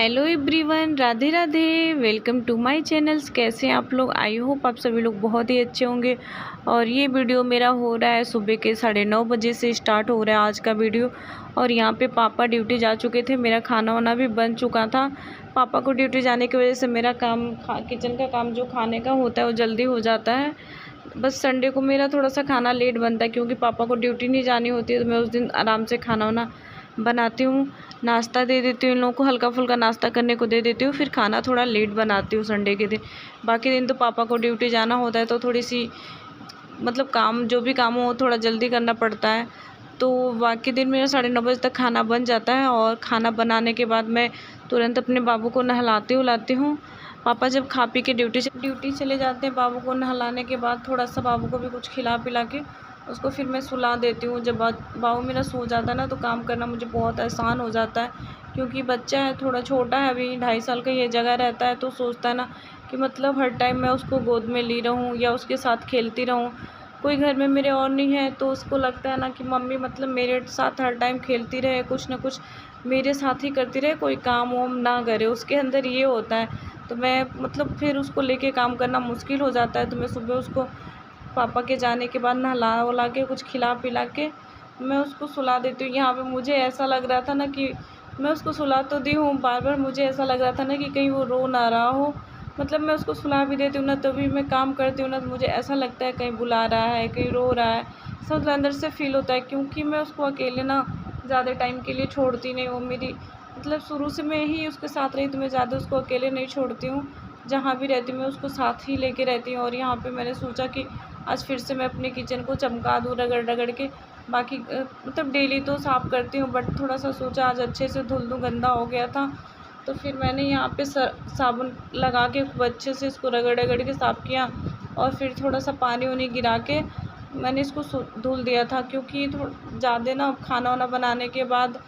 Hello everyone, Radhe Radhe. Welcome to my channels. कैसे हैं आप लोग? आई होप आप सभी लोग बहुत ही अच्छे होंगे। और ये वीडियो मेरा हो रहा है सुबह के 9:30 बजे से स्टार्ट हो रहा है आज का वीडियो। और यहाँ पे पापा ड्यूटी जा चुके थे, मेरा खाना वाना भी बन चुका था। पापा को ड्यूटी जाने की वजह से मेरा काम किचन का काम जो खाने का होता है वो जल्दी हो जाता है। बस संडे को मेरा थोड़ा सा खाना लेट बनता है क्योंकि पापा को ड्यूटी नहीं जानी होती है, तो मैं उस दिन आराम से खाना वाना बनाती हूँ। नाश्ता दे देती हूँ इन लोगों को, हल्का फुल्का नाश्ता करने को दे देती हूँ, फिर खाना थोड़ा लेट बनाती हूँ संडे के दिन। बाकी दिन तो पापा को ड्यूटी जाना होता है, तो थोड़ी सी मतलब काम जो भी काम हो थोड़ा जल्दी करना पड़ता है। तो बाकी दिन मेरा 9:30 बजे तक खाना बन जाता है। और खाना बनाने के बाद मैं तुरंत अपने बाबू को नहलाती उलाती हूँ। पापा जब खा पी के ड्यूटी चले जाते हैं, बाबू को नहलाने के बाद थोड़ा सा बाबू को भी कुछ खिला पिला के उसको फिर मैं सुला देती हूँ। जब बाबू मेरा सो जाता है ना, तो काम करना मुझे बहुत आसान हो जाता है। क्योंकि बच्चा है, थोड़ा छोटा है, अभी 2.5 साल का ये जगह रहता है, तो सोचता है ना कि मतलब हर टाइम मैं उसको गोद में ली रहूँ या उसके साथ खेलती रहूँ। कोई घर में मेरे और नहीं है, तो उसको लगता है ना कि मम्मी मतलब मेरे साथ हर टाइम खेलती रहे, कुछ ना कुछ मेरे साथ ही करती रहे, कोई काम वाम ना करे, उसके अंदर ये होता है। तो मैं मतलब फिर उसको लेके काम करना मुश्किल हो जाता है। तो मैं सुबह उसको पापा के जाने के बाद नहला वला के कुछ खिला पिला के मैं उसको सुला देती हूँ। यहाँ पे मुझे ऐसा लग रहा था ना कि मैं उसको सुला तो दी हूँ, बार बार मुझे ऐसा लग रहा था ना कि कहीं वो रो ना रहा हो। मतलब मैं उसको सुला भी देती हूँ ना, तभी मैं काम करती हूँ ना, तो मुझे ऐसा लगता है कहीं बुला रहा है, कहीं रो रहा है, सब मतलब अंदर से फील होता है। क्योंकि मैं उसको अकेले ना ज़्यादा टाइम के लिए छोड़ती नहीं हूँ। मेरी मतलब शुरू से मैं ही उसके साथ रही, तो मैं ज़्यादा उसको अकेले नहीं छोड़ती हूँ। जहाँ भी रहती हूँ मैं उसको साथ ही लेके रहती हूँ। और यहाँ पे मैंने सोचा कि आज फिर से मैं अपने किचन को चमका दूँ रगड़ रगड़ के। बाकी मतलब डेली तो साफ़ करती हूँ, बट थोड़ा सा सोचा आज अच्छे से धुल दूँ, गंदा हो गया था। तो फिर मैंने यहाँ पे साबुन लगा के खूब अच्छे से इसको रगड़ रगड़ के साफ़ किया। और फिर थोड़ा सा पानी वानी गिरा के मैंने इसको धुल दिया था। क्योंकि थोड़ा ज़्यादा ना खाना वाना बनाने के बाद,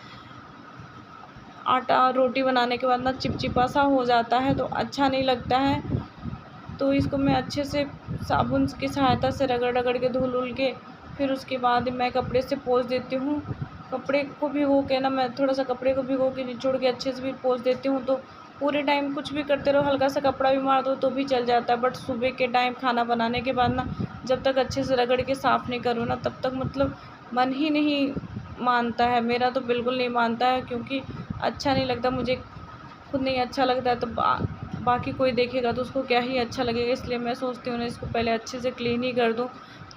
आटा रोटी बनाने के बाद ना चिपचिपा सा हो जाता है, तो अच्छा नहीं लगता है। तो इसको मैं अच्छे से साबुन की सहायता से रगड़ रगड़ के धुल उल के फिर उसके बाद मैं कपड़े से पोंछ देती हूँ। कपड़े को भिगो के ना, मैं थोड़ा सा कपड़े को भिगो के निचोड़ के अच्छे से फिर पोंछ देती हूँ। तो पूरे टाइम कुछ भी करते रहो, हल्का सा कपड़ा भी मार दो तो भी चल जाता है। बट सुबह के टाइम खाना बनाने के बाद ना, जब तक अच्छे से रगड़ के साफ़ नहीं करूँ ना, तब तक मतलब मन ही नहीं मानता है मेरा, तो बिल्कुल नहीं मानता है। क्योंकि अच्छा नहीं लगता, मुझे खुद नहीं अच्छा लगता है, तो बाकी कोई देखेगा तो उसको क्या ही अच्छा लगेगा। इसलिए मैं सोचती हूँ ना, इसको पहले अच्छे से क्लीन ही कर दूँ।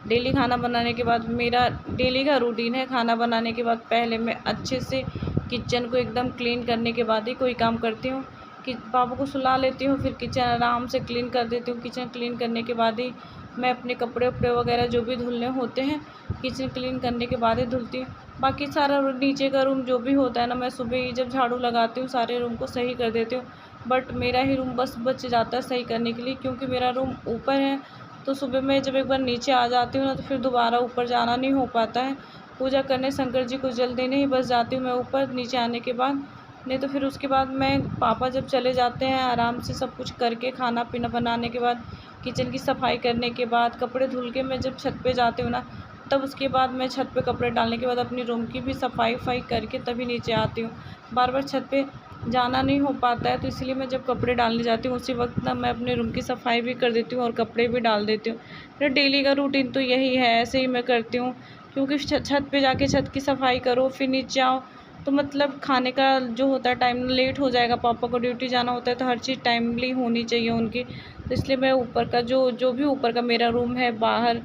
डेली खाना बनाने के बाद, मेरा डेली का रूटीन है, खाना बनाने के बाद पहले मैं अच्छे से किचन को एकदम क्लीन करने के बाद ही कोई काम करती हूँ। कि बाबू को सुला लेती हूँ, फिर किचन आराम से क्लीन कर देती हूँ। किचन क्लीन करने के बाद ही मैं अपने कपड़े वपड़े वगैरह जो भी धुलने होते हैं, किचन क्लीन करने के बाद ही धुलती हूँ। बाकी सारा नीचे का रूम जो भी होता है ना, मैं सुबह ही जब झाड़ू लगाती हूँ सारे रूम को सही कर देती हूँ। बट मेरा ही रूम बस बच जाता है सही करने के लिए, क्योंकि मेरा रूम ऊपर है। तो सुबह मैं जब एक बार नीचे आ जाती हूँ ना, तो फिर दोबारा ऊपर जाना नहीं हो पाता है। पूजा करने शंकर जी को जल देने ही बस जाती हूँ मैं ऊपर नीचे आने के बाद। नहीं तो फिर उसके बाद मैं, पापा जब चले जाते हैं, आराम से सब कुछ करके खाना पीना बनाने के बाद, किचन की सफाई करने के बाद, कपड़े धुल के मैं जब छत पे जाती हूँ ना, तब उसके बाद मैं छत पे कपड़े डालने के बाद अपनी रूम की भी सफाई वफाई करके तभी नीचे आती हूँ। बार बार छत पे जाना नहीं हो पाता है, तो इसलिए मैं जब कपड़े डालने जाती हूँ उसी वक्त ना मैं अपने रूम की सफाई भी कर देती हूँ और कपड़े भी डाल देती हूँ। मेरा डेली का रूटीन तो यही है, ऐसे ही मैं करती हूँ। क्योंकि छत पे जाके छत की सफाई करो फिर नीचे आओ, तो मतलब खाने का जो होता है टाइम लेट हो जाएगा। पापा को ड्यूटी जाना होता है, तो हर चीज़ टाइमली होनी चाहिए उनकी। तो इसलिए मैं ऊपर का जो भी ऊपर का मेरा रूम है, बाहर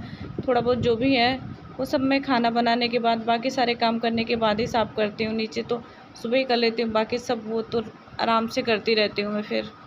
थोड़ा बहुत जो भी है, वो सब मैं खाना बनाने के बाद, बाकी सारे काम करने के बाद ही साफ़ करती हूँ। नीचे तो सुबह ही कर लेती हूँ, बाकी सब वो तो आराम से करती रहती हूँ मैं फिर।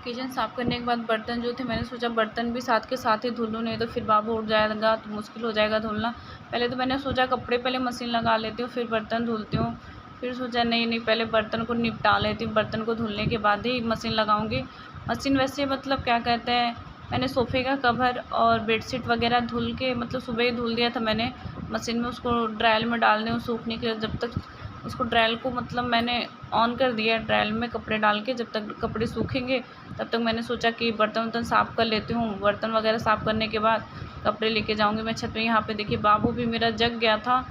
किचन साफ़ करने के बाद बर्तन जो थे मैंने सोचा बर्तन भी साथ के साथ ही धुल लूँ, नहीं तो फिर बाबू उठ जाएगा तो मुश्किल हो जाएगा धुलना। पहले तो मैंने सोचा कपड़े पहले मशीन लगा लेती हूँ फिर बर्तन धुलती हूँ, फिर सोचा नहीं पहले बर्तन को निपटा लेती हूँ, बर्तन को धुलने के बाद ही मशीन लगाऊँगी। मशीन वैसे मतलब क्या कहते हैं, मैंने सोफ़े का कवर और बेडशीट वगैरह धुल के मतलब सुबह ही धुल दिया था मैंने मशीन में, उसको ड्रायल में डाल दें सूखने के, जब तक उसको ड्रायल को मतलब मैंने ऑन कर दिया ड्रायल में कपड़े डाल के, जब तक कपड़े सूखेंगे तब तक मैंने सोचा कि बर्तन साफ़ कर लेती हूँ। बर्तन वगैरह साफ़ करने के बाद कपड़े लेके जाऊँगी मैं छत पे। यहाँ पे देखिए बाबू भी मेरा जग गया था,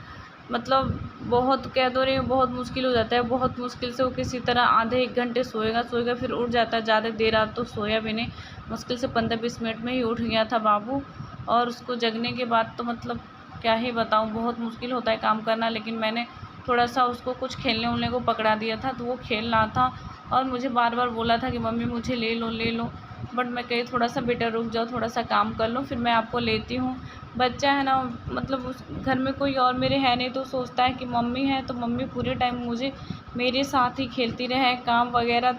मतलब बहुत कह दो रही हूँ बहुत मुश्किल हो जाता है, बहुत मुश्किल से वो किसी तरह आधे 1 घंटे सोएगा फिर उठ जाता है। ज़्यादा देर रात तो सोया भी नहीं, मुश्किल से 15-20 मिनट में ही उठ गया था बाबू। और उसको जगने के बाद तो मतलब क्या ही बताऊँ, बहुत मुश्किल होता है काम करना। लेकिन मैंने थोड़ा सा उसको कुछ खेलने उलने को पकड़ा दिया था तो वो खेल रहा था और मुझे बार बार बोला था कि मम्मी मुझे ले लो, बट मैं कही थोड़ा सा बेटा रुक जाओ, थोड़ा सा काम कर लो फिर मैं आपको लेती हूँ। बच्चा है ना, मतलब उस घर में कोई और मेरे है नहीं तो सोचता है कि मम्मी है तो मम्मी पूरे टाइम मुझे मेरे साथ ही खेलती रहे, काम वगैरह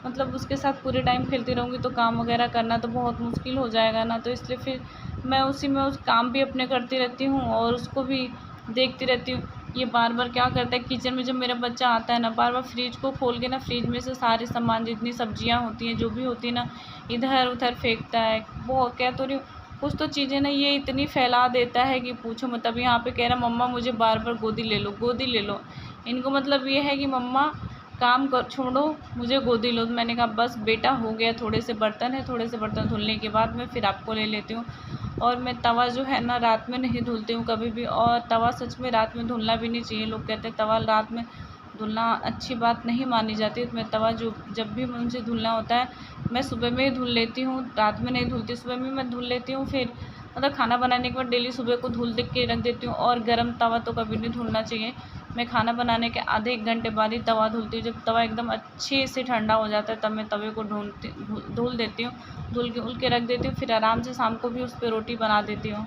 मतलब उसके साथ पूरे टाइम खेलती रहूँगी तो काम वगैरह करना तो बहुत मुश्किल हो जाएगा ना। तो इसलिए फिर मैं उसी में उस काम भी अपने करती रहती हूँ और उसको भी देखती रहती हूँ। ये बार बार क्या करता है किचन में, जब मेरा बच्चा आता है ना बार बार फ्रिज को खोल के ना फ्रिज में से सारे सामान जितनी सब्जियां होती हैं जो भी होती है ना इधर उधर फेंकता है। वो कह तो रही हूँ कुछ तो चीज़ें ना ये इतनी फैला देता है कि पूछो मत। अब यहाँ पे कह रहा मम्मा मुझे बार बार गोदी ले लो। इनको मतलब ये है कि मम्मा काम कर छोड़ो मुझे गोदी लो। तो मैंने कहा बस बेटा हो गया, थोड़े से बर्तन धुलने के बाद मैं फिर आपको ले लेती हूँ। और मैं तवा जो है ना रात में नहीं धुलती हूँ कभी भी, और तवा सच में रात में धुलना भी नहीं चाहिए। लोग कहते हैं तवा रात में धुलना अच्छी बात नहीं मानी जाती। तो मैं तवा जो जब भी मुझे धुलना होता है मैं सुबह में ही धुल लेती हूँ, रात में नहीं धुलती, सुबह में मैं धुल लेती हूँ। फिर मतलब खाना बनाने के बाद डेली सुबह को धुल के रख देती हूँ। और गर्म तवा तो कभी नहीं धुलना चाहिए। मैं खाना बनाने के आधे 1 घंटे बाद ही तवा धुलती हूँ। जब तवा एकदम अच्छे से ठंडा हो जाता है तब मैं तवे को धुल देती हूँ, धुल के रख देती हूँ। फिर आराम से शाम को भी उस पर रोटी बना देती हूँ।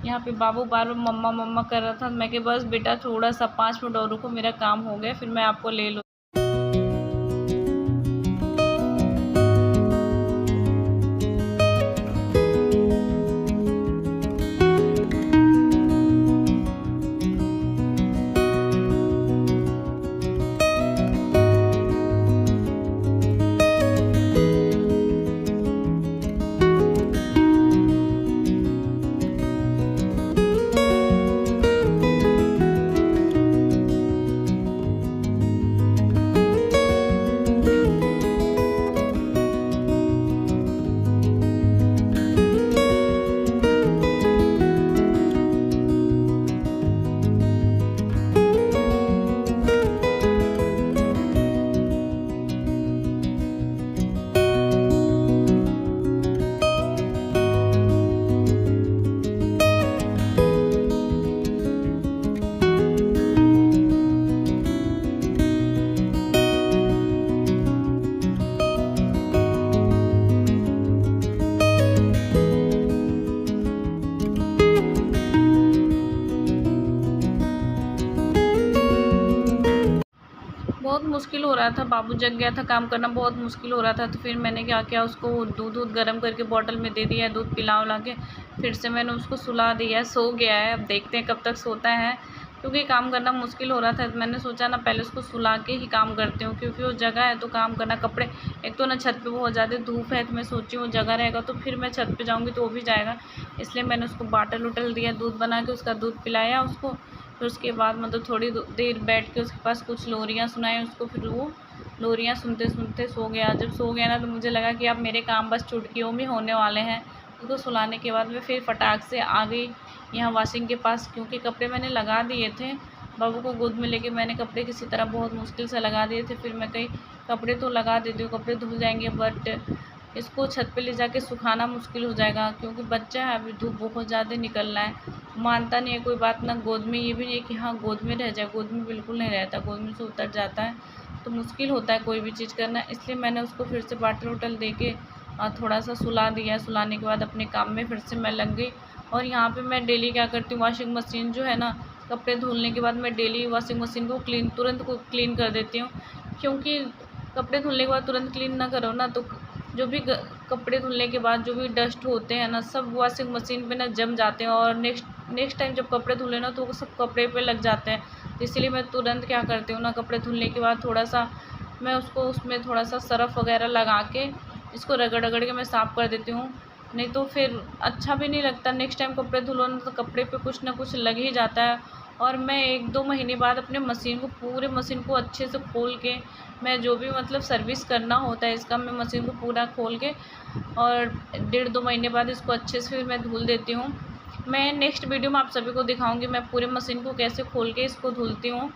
यहाँ पे बाबू बार बार मम्मा मम्मा कर रहा था, मैं कि बस बेटा थोड़ा सा 5 मिनट और रुको, मेरा काम हो गया फिर मैं आपको ले लूँ। बहुत मुश्किल हो रहा था, बाबू जग गया था, काम करना बहुत मुश्किल हो रहा था। तो फिर मैंने क्या किया, उसको दूध गर्म करके बॉटल में दे दिया, दूध पिला के फिर से मैंने उसको सुला दिया, सो गया है। अब देखते हैं कब तक सोता है, क्योंकि काम करना मुश्किल हो रहा था। मैंने सोचा ना पहले उसको सुला के ही काम करती हूँ, क्योंकि वो जगह है तो काम करना। कपड़े एक तो ना छत पे बहुत ज़्यादा धूप है, तो मैं सोची हूँ जगह रहेगा तो फिर मैं छत पे जाऊँगी तो वो भी जाएगा। इसलिए मैंने उसको बाटल उटल दिया, दूध बना के उसका दूध पिलाया उसको। फिर उसके बाद मतलब थोड़ी देर बैठ के उसके पास कुछ लोरियाँ सुनाई उसको, फिर वो लोरियाँ सुनते सुनते सो गया। जब सो गया ना तो मुझे लगा कि अब मेरे काम बस चुटकियों में होने वाले हैं। उसको सुलाने के बाद मैं फिर फटाक से आ गई यहाँ वॉशिंग के पास, क्योंकि कपड़े मैंने लगा दिए थे। बाबू को गोद में लेके मैंने कपड़े किसी तरह बहुत मुश्किल से लगा दिए थे। फिर मैं कही कपड़े तो लगा देती हूँ, कपड़े धुल जाएंगे, बट इसको छत पे ले जाके सुखाना मुश्किल हो जाएगा, क्योंकि बच्चा है, अभी धूप बहुत ज़्यादा निकल रहा है। मानता नहीं है कोई बात ना, गोद में ये भी नहीं है कि हाँ गोद में रह जाए, गोद में बिल्कुल नहीं रहता, गोद में से उतर जाता है तो मुश्किल होता है कोई भी चीज़ करना। इसलिए मैंने उसको फिर से बाटल उटल दे के थोड़ा सा सुला दिया। सुलाने के बाद अपने काम में फिर से मैं लग गई। और यहाँ पे मैं डेली क्या करती हूँ, वॉशिंग मशीन जो है ना, कपड़े धुलने के बाद मैं डेली वॉशिंग मशीन को तुरंत क्लीन कर देती हूँ, क्योंकि कपड़े धुलने के बाद तुरंत क्लीन ना करो ना तो जो भी कपड़े धुलने के बाद जो भी डस्ट होते हैं ना, सब वॉशिंग मशीन पे ना जम जाते हैं और नेक्स्ट टाइम जब कपड़े धुले ना तो वो सब कपड़े पे लग जाते हैं। तो इसलिए मैं तुरंत क्या करती हूँ ना, कपड़े धुलने के बाद थोड़ा सा मैं उसको उसमें थोड़ा सा सर्फ़ वगैरह लगा के इसको रगड़ रगड़ के मैं साफ़ कर देती हूँ। नहीं तो फिर अच्छा भी नहीं लगता, नेक्स्ट टाइम कपड़े धुलो ना तो कपड़े पे कुछ ना कुछ लग ही जाता है। और मैं 1-2 महीने बाद अपने पूरे मशीन को अच्छे से खोल के, मैं जो भी मतलब सर्विस करना होता है इसका, मैं मशीन को पूरा खोल के और 1.5-2 महीने बाद इसको अच्छे से फिर मैं धुल देती हूँ। मैं नेक्स्ट वीडियो में आप सभी को दिखाऊंगी मैं पूरे मशीन को कैसे खोल के इसको धुलती हूँ।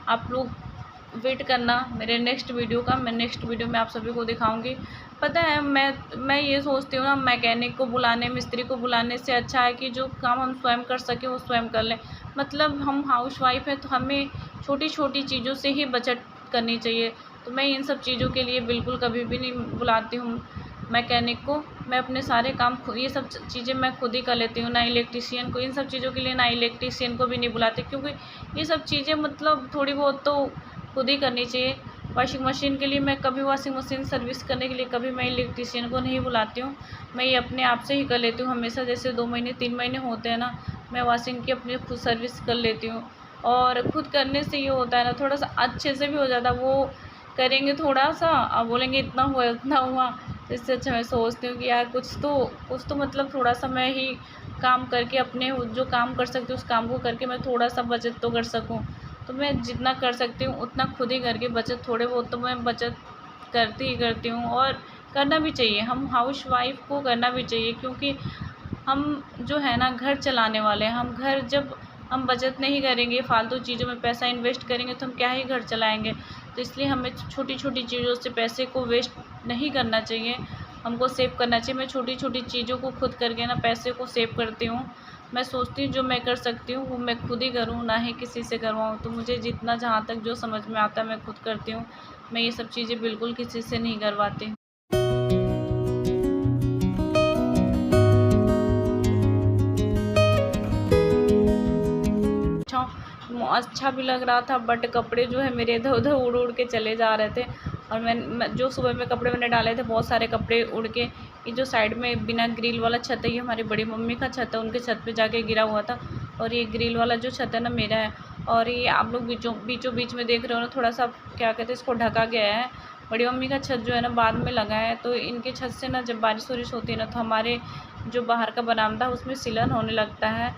आप लोग वेट करना मेरे नेक्स्ट वीडियो का, मैं नेक्स्ट वीडियो में आप सभी को दिखाऊंगी। पता है मैं ये सोचती हूँ ना, मैकेनिक को बुलाने, मिस्त्री को बुलाने से अच्छा है कि जो काम हम स्वयं कर सकें वो स्वयं कर लें। मतलब हम हाउसवाइफ हैं तो हमें छोटी छोटी चीज़ों से ही बचत करनी चाहिए। तो मैं इन सब चीज़ों के लिए बिल्कुल कभी भी नहीं बुलाती हूँ मैकेनिक को। मैं अपने सारे काम ये सब चीज़ें मैं खुद ही कर लेती हूँ, ना इलेक्ट्रीशियन को। इन सब चीज़ों के लिए ना इलेक्ट्रीशियन को भी नहीं बुलाती, क्योंकि ये सब चीज़ें मतलब थोड़ी बहुत तो खुद ही करनी चाहिए। वॉशिंग मशीन के लिए मैं कभी वॉशिंग मशीन सर्विस करने के लिए कभी मैं इलेक्ट्रीशियन को नहीं बुलाती हूँ। मैं ये अपने आप से ही कर लेती हूँ हमेशा। जैसे 2 महीने 3 महीने होते हैं ना, मैं वॉशिंग की अपनी खुद सर्विस कर लेती हूँ। और खुद करने से ये होता है ना, थोड़ा सा अच्छे से भी हो जाता है। वो करेंगे थोड़ा सा और बोलेंगे इतना हुआ उतना हुआ, तो इससे अच्छा मैं सोचती हूँ कि यार कुछ तो मतलब थोड़ा सा मैं ही काम करके अपने जो काम कर सकती हूँ उस काम को करके मैं थोड़ा सा बचत तो कर सकूँ। तो मैं जितना कर सकती हूँ उतना खुद ही करके बचत, थोड़े बहुत तो मैं बचत करती ही करती हूँ। और करना भी चाहिए, हम हाउसवाइफ को करना भी चाहिए, क्योंकि हम जो है ना घर चलाने वाले हैं। जब हम बचत नहीं करेंगे, फालतू चीज़ों में पैसा इन्वेस्ट करेंगे तो हम क्या ही घर चलाएंगे। तो इसलिए हमें छोटी छोटी चीज़ों से पैसे को वेस्ट नहीं करना चाहिए, हमको सेव करना चाहिए। मैं छोटी छोटी चीज़ों को खुद करके ना पैसे को सेव करती हूँ। मैं सोचती हूँ जो मैं कर सकती हूँ वो मैं खुद ही करूँ, ना ही किसी से करवाऊँ। तो मुझे जितना जहाँ तक जो समझ में आता है मैं खुद करती हूँ। मैं ये सब चीज़ें बिल्कुल किसी से नहीं करवाती। अच्छा भी लग रहा था, बट कपड़े जो है मेरे इधर उधर उड़ उड़ के चले जा रहे थे। और मैं जो सुबह में कपड़े मैंने डाले थे बहुत सारे कपड़े उड़ के, ये जो साइड में बिना ग्रिल वाला छत है ये हमारी बड़ी मम्मी का छत है, उनके छत पे जाके गिरा हुआ था। और ये ग्रिल वाला जो छत है ना मेरा है। और ये आप लोग बीचों बीच में देख रहे हो ना, थोड़ा सा क्या कहते हैं इसको ढका गया है। बड़ी मम्मी का छत जो है ना बाद में लगा है। तो इनके छत से ना जब बारिश वारिश होती है ना तो हमारे जो बाहर का बरामदा उसमें सिलन होने लगता है।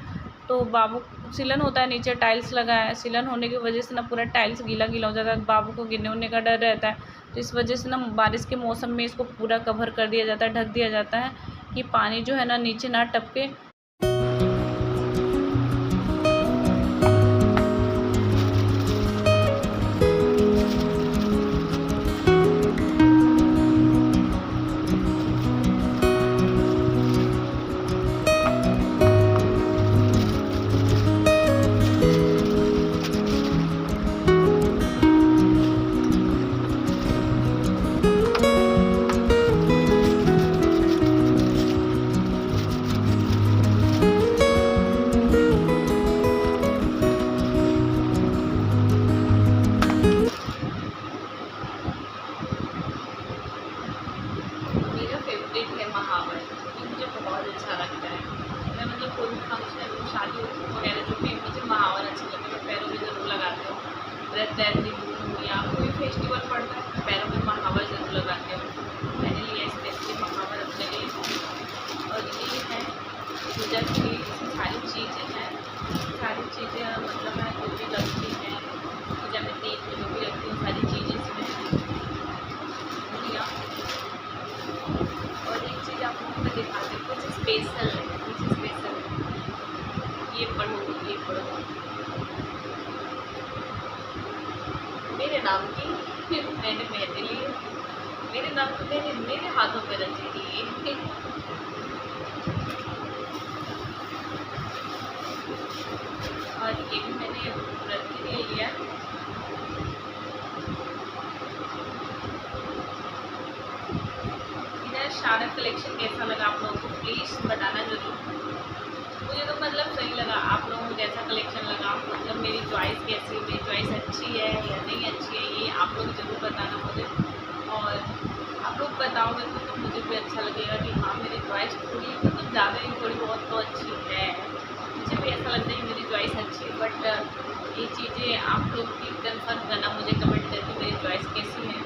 तो बाबू सिलन होता है, नीचे टाइल्स लगा है, सिलन होने की वजह से ना पूरा टाइल्स गीला गीला हो जाता है, बाबू को गिरने उड़ने का डर रहता है। तो इस वजह से ना बारिश के मौसम में इसको पूरा कवर कर दिया जाता है, ढक दिया जाता है कि पानी जो है ना नीचे ना टपके। महावर, ये मुझे बहुत अच्छा लगता है। मैं मतलब कोई भी फंक्शन शादी वगैरह जो भी मुझे महावर अच्छा लगता है, मैं पैरों में ज़रूर लगाती हूँ। व्रत रहती हूँ या कोई फेस्टिवल पड़ता है पैरों में महावर ज़रूर लगाती हूँ। मैंने लिया स्पेशली महावर अपने लिए। और ये है पूजा के लिए, इसमें सारी चीज़ें हैं, सारी चीज़ें मतलब मैं जो भी रखती हैं पूजा में तेल में जो भी रखती हूँ सारी चीज़ें इसमें लिया। और एक चीज़ आप लोगों को मैं दिखाती हूँ, कुछ स्पेशल है, कुछ स्पेशल है। ये पढ़ो मेरे नाम की मैंने मेहंदी ली है, मेरे नाम को मेरे हाथों पे रची थी ये। और ये भी मैंने व्रत के लिए लिया। मेरा शारदा कलेक्शन कैसा लगा आप लोगों को प्लीज़ बताना ज़रूर। मुझे तो मतलब सही लगा, आप लोगों को जैसा कलेक्शन लगा, मतलब मेरी चॉइस कैसी, मेरी चॉइस अच्छी है या नहीं अच्छी है, ये आप लोग ज़रूर बताना मुझे। और आप लोग बताओ मेरे को तो मुझे भी अच्छा लगेगा कि हाँ मेरी चॉइस थोड़ी मतलब ज़्यादा ही थोड़ी बहुत तो अच्छी है। मुझे भी ऐसा लगता है कि मेरी चॉइस अच्छी है, बट ये चीज़ें आप लोग भी कन्फर्म करना मुझे कमेंट करके मेरी चॉइस कैसी है।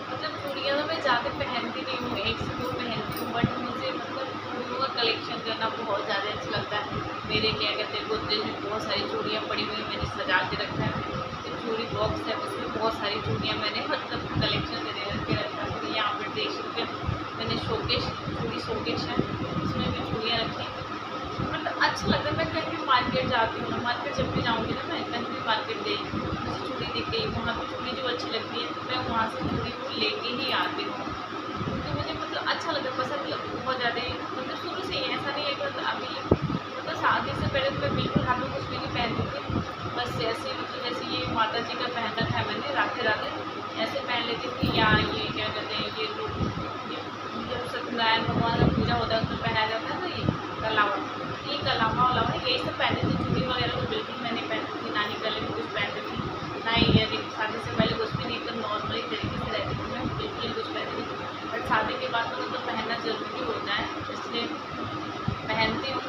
मतलब चूड़ियाँ तो मैं ज़्यादा पहनती नहीं हूँ, 1 से 2 पहनती हूँ, बट मुझे मतलब चूड़ियों का कलेक्शन करना बहुत ज़्यादा अच्छा लगता है। मेरे क्या कहते हैं गोदरेज में बहुत सारी चूड़ियाँ पड़ी हुई हैं, मैंने सजा के रखा है। जो चूड़ी बॉक्स है उसमें बहुत सारी चूड़ियाँ मैंने मतलब कलेक्शन करके रखा है। फिर यहाँ पर देख सकते हैं मैंने शोकेश चूड़ी शोकेश है, उसमें भी चूड़ियाँ रखी हैं। मतलब अच्छा लगता है। मैं कहीं भी मार्केट जाती हूँ ना, मार्केट जब भी जाऊँगी ना, मैं कहीं भी मार्केट गई, मुझे चूड़ी दिख गई, वहाँ पे चूड़ी जो अच्छी लगती है मैं वहाँ से चूड़ी को लेके ही आती हूँ। तो मुझे मतलब अच्छा लगता है, पसंद बहुत ज़्यादा ही मतलब शुरू से ही ऐसा नहीं है कि मतलब अभी मतलब शादी से पहले तो मैं बिल्कुल हाथ में कुछ भी नहीं पहनती थी। बस जैसे मतलब जैसे ये माता जी का पहन रखा है मैंने राधे राधे, ऐसे पहन लेती थी। या ये क्या कहते हैं ये जो ये जब सत्यनारायण भगवान का पूजा होता है उसमें पहनाया जाता है ना ये कलावा, ये कलावा वलावा यही सब पहनती थी। चूड़ी वगैरह तो बिल्कुल मैं नहीं पहनती थी, ना ही गले में कुछ पहनती थी, ना ही ईयरिंग। शादी से पहले कुछ भी नहीं, एकदम नॉर्मली तरीके से रहती थी मैं, बिल्कुल ही कुछ पहनती थी। बट शादी के बाद तो मतलब पहनना ज़रूरी होता है, इसलिए पहनती हूँ।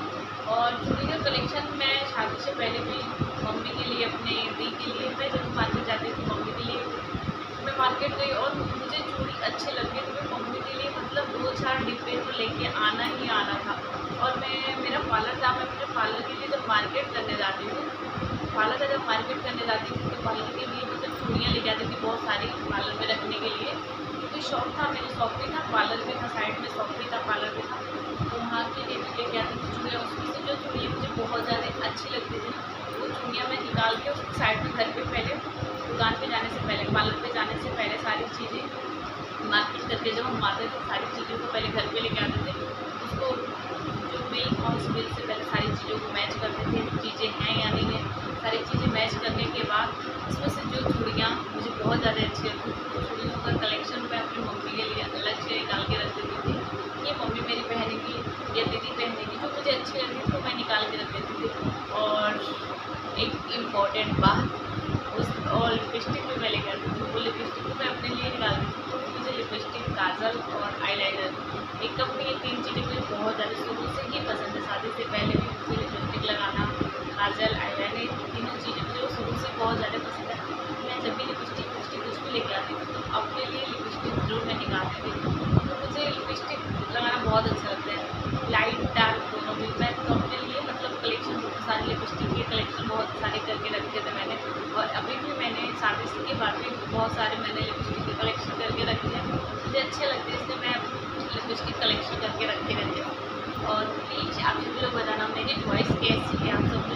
और चूड़ी का कलेक्शन मैं शादी से पहले भी मम्मी के लिए, अपने दी के लिए, मैं जब मार्केट जाती थी मम्मी के लिए, मैं मार्केट गई और मुझे चूड़ी अच्छे लगे तो मैं मम्मी के लिए मतलब 2-4 डिब्बे तो लेके आना ही आना था। और मैं मेरा पार्लर था, मैं अपने पार्लर के लिए जब मार्केट करने जाती थी, पार्लर का जब मार्केट करने जाती थी तो पार्लर के लिए मतलब चूड़ियाँ लेके आती थी बहुत सारी पार्लर में रखने के लिए, क्योंकि शॉप था, मेरी शॉप भी था, पार्लर भी था, साइड में शॉप भी था, पार्लर भी था। तो वहाँ के लिए भी लेके आती थी चूड़ियाँ। उसमें से जो चूड़ियाँ मुझे बहुत ज़्यादा अच्छी लगती थी ना, वो चूड़ियाँ मैं निकाल के उसको साइड में घर पे पहले दुकान पे जाने से पहले, पार्लर पे जाने से पहले सारी चीज़ें मार्केट करके जब हम आते थे सारी चीज़ों को पहले घर पे लेके आते थे। उसको जो बिल था उस बिल से पहले सारी चीज़ों को मैच करते थे, चीज़ें हैं या नहीं है, सारी चीज़ें मैच करने के बाद उसमें से जो चूड़ियाँ मुझे बहुत ज़्यादा अच्छी लगती थी, तो चूड़ियों का कलेक्शन मैं अपनी मम्मी के लिए अलग से निकाल के रख देती थी। ये मम्मी मेरी पहनेगी या दीदी पहनेगी, जो मुझे अच्छी लगती थी तो मैं निकाल के रख देती थी। और एक इम्पॉर्टेंट बात, उस और लिपस्टिक भी मैं लेकर आती थी, वो लिपस्टिक भी मैं अपने लिए निकालती थी। तो मुझे लिपस्टिक, काजल और आईलाइनर, मेकअप में ये 3 चीज़ें मुझे बहुत ज़्यादा शुरू से ही पसंद है। शादी से पहले भी मुझे लिपस्टिक लगाना, काजल, आईलाइनर, ये तीनों चीज़ें मुझे वो शुरू से बहुत ज़्यादा पसंद है। मैं जब भी लिपस्टिक विपस्टिक कुछ भी लेके आती थी तो अपने लिए लिपस्टिक ज़रूर मैं निकालती थी। तो मुझे लिपस्टिक लगाना बहुत अच्छा लगता है, लाइट डार्क दोनों भी। मैं तो अपने लिए मतलब कलेक्शन बहुत सारे लिपस्टिक के कलेक्शन बहुत सारे करके रखे थे मैंने, और अभी भी मैंने शादी के बाद भी बहुत सारे मैंने लिपस्टिक के कलेक्शन करके रखे हैं। मुझे अच्छे लगते हैं इसलिए मैं लिपस्टिक कलेक्शन करके रखे रहती हूँ। और प्लीज़ आप सभी लोग बताना मेरी चॉइस कैसी है, आप सब